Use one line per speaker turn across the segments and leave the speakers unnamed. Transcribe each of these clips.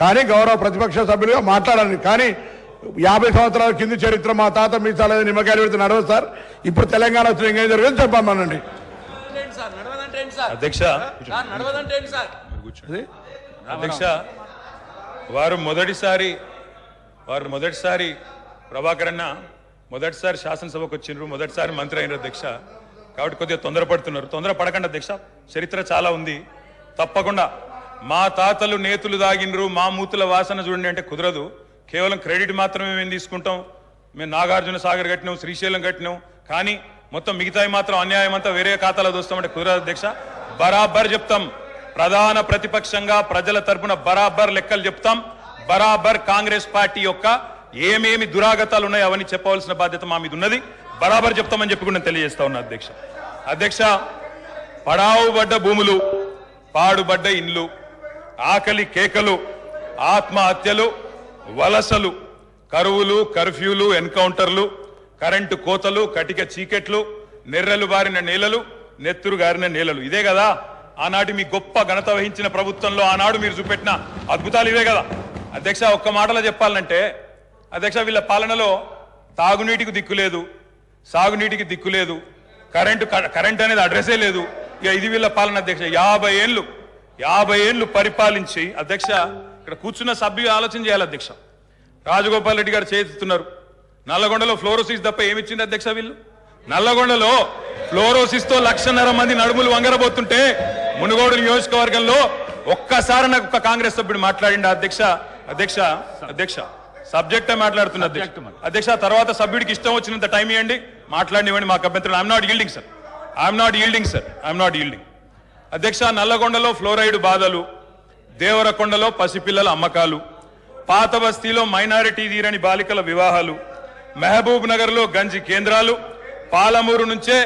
కానీ గౌరవ ప్రతిపక్ష సభ్యులుగా మాట్లాడాలి. కానీ 50 సంవత్సరాల కింది చరిత్ర మా తాత మీ చాలా నిమ్మకాయలు పెడితే నడవదు సార్. ఇప్పుడు తెలంగాణ వచ్చిన ఇంకేం జరిగింది చెప్పమనండి.
అధ్యక్ష అధ్యక్ష వారు మొదటిసారి ప్రభాకర్ అన్న మొదటిసారి శాసనసభకు వచ్చిండ్రు, మొదటిసారి మంత్రి అయినారు అధ్యక్ష. కాబట్టి కొద్దిగా తొందరపడుతున్నారు. తొందరపడకండి అధ్యక్ష, చరిత్ర చాలా ఉంది. తప్పకుండా మా తాతలు నేతులు దాగినరు, మా మూతుల వాసన చూడండి అంటే కుదరదు. కేవలం క్రెడిట్ మాత్రమే మేము తీసుకుంటాం. మేము నాగార్జున సాగర్ కట్టినాం, శ్రీశైలం కట్టినాం, కానీ మొత్తం మిగతాయి మాత్రం అన్యాయం అంతా వేరే ఖాతాలో దోస్తామంటే కుదరదు అధ్యక్ష. బరాబర్ చెప్తాం, ప్రధాన ప్రతిపక్షంగా ప్రజల తరపున బరాబర్ లెక్కలు చెప్తాం. బరాబర్ కాంగ్రెస్ పార్టీ యొక్క ఏమేమి దురాగతాలు ఉన్నాయో అవన్నీ చెప్పవలసిన బాధ్యత మా మీద ఉన్నది. బరాబర్ చెప్తామని చెప్పి కూడా నేను తెలియజేస్తా ఉన్నా అధ్యక్ష. అధ్యక్ష, పడావుబడ్డ భూములు, పాడుబడ్డ ఇండ్లు, ఆకలి కేకలు, ఆత్మహత్యలు, వలసలు, కరువులు, కర్ఫ్యూలు, ఎన్కౌంటర్లు, కరెంటు కోతలు, కటిక చీకెట్లు, నెర్రెలు బారిన నేలలు, నెత్తురు గారిన నేలలు. ఇదే కదా ఆనాటి మీ గొప్ప ఘనత వహించిన ప్రభుత్వంలో ఆనాడు మీరు చూపెట్టిన అద్భుతాలు ఇవే కదా అధ్యక్ష. ఒక్క మాటలో చెప్పాలంటే అధ్యక్ష, వీళ్ళ పాలనలో తాగునీటికి దిక్కు లేదు, సాగునీటికి దిక్కు లేదు, కరెంట్ అనేది అడ్రస్సే లేదు. ఇక ఇది వీళ్ళ పాలన అధ్యక్ష. 50 ఏళ్ళు పరిపాలించి అధ్యక్ష, ఇక్కడ కూర్చున్న సభ్యులు ఆలోచన చేయాలి అధ్యక్ష. రాజగోపాల్ రెడ్డి గారు చేతున్నారు, నల్లగొండలో ఫ్లోరోసిస్ తప్ప ఏమిచ్చింది అధ్యక్ష? వీళ్ళు నల్లగొండలో ఫ్లోరోసిస్ తో 1,50,000 మంది నడుములు వంగరబోతుంటే మునుగోడు నియోజకవర్గంలో ఒక్కసారి నాకు ఒక కాంగ్రెస్ సభ్యుడు మాట్లాడింది అధ్యక్ష. సబ్జెక్టే మాట్లాడుతున్నా అధ్యక్ష. తర్వాత సభ్యుడికి ఇష్టం వచ్చినంత టైం ఇవ్వండి, మాట్లాడినివ్వండి, మాకు అభ్యంతరం. ఐఎమ్ నాట్ ఈల్డింగ్ అధ్యక్ష. నల్లగొండలో ఫ్లోరైడ్ బాధలు, దేవరకొండలో పసిపిల్లల అమ్మకాలు, పాత బస్తీలో మైనారిటీ తీరని బాలికల వివాహాలు, మహబూబ్ నగర్ లో గంజి కేంద్రాలు, పాలమూరు నుంచే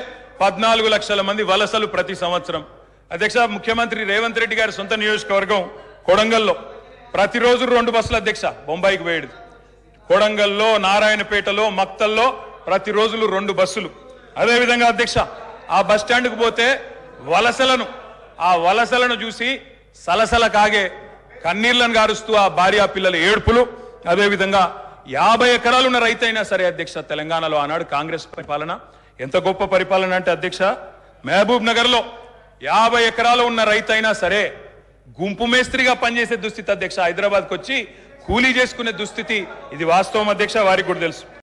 14 లక్షల మంది వలసలు ప్రతి సంవత్సరం. అధ్యక్ష, ముఖ్యమంత్రి రేవంత్ రెడ్డి గారి సొంత నియోజకవర్గం కొడంగల్లో ప్రతిరోజు 2 బస్సులు అధ్యక్ష బొంబాయికి పోయేది. కొడంగల్లో, నారాయణపేటలో, మక్తల్లో ప్రతిరోజు 2 బస్సులు. అదేవిధంగా అధ్యక్ష, ఆ బస్ స్టాండ్కు పోతే ఆ వలసలను చూసి సలసల కాగే కన్నీళ్లను గారుస్తూ ఆ భార్య పిల్లల ఏడుపులు. అదేవిధంగా 50 ఎకరాలు ఉన్న రైతైనా సరే అధ్యక్ష, తెలంగాణలో ఆనాడు కాంగ్రెస్ పరిపాలన ఎంత గొప్ప పరిపాలన అంటే అధ్యక్ష, మహబూబ్ నగర్ లో 50 ఎకరాలు ఉన్న రైతైనా సరే గుంపు మేస్త్రిగా పనిచేసే దుస్థితి అధ్యక్ష. హైదరాబాద్కి వచ్చి కూలీ చేసుకునే దుస్థితి. ఇది వాస్తవం అధ్యక్ష, వారికి కూడా తెలుసు.